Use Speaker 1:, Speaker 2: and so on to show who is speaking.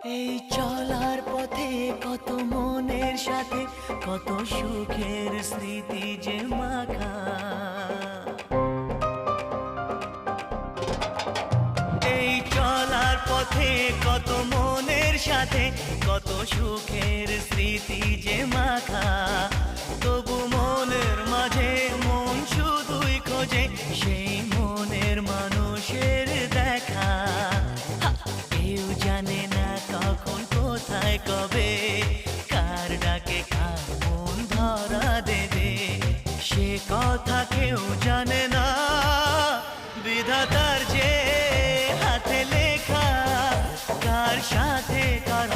Speaker 1: এই চলার পথে কত মনের সাথে কত সুখের স্মৃতি যে মাখা। এই চলার পথে কত মনের সাথে কত সুখের স্মৃতি যে মাখা। তবু মনের মাঝে মন শুধুই খোঁজে সেই মনের মানুষের দেখা। কেউ জানে না কখন কোথায় কবে কার ডাকে কার মন ধরা দেবে, সে কথা কেউ জানে না। বিধাতার যে হাতে লেখা কার সাথে কার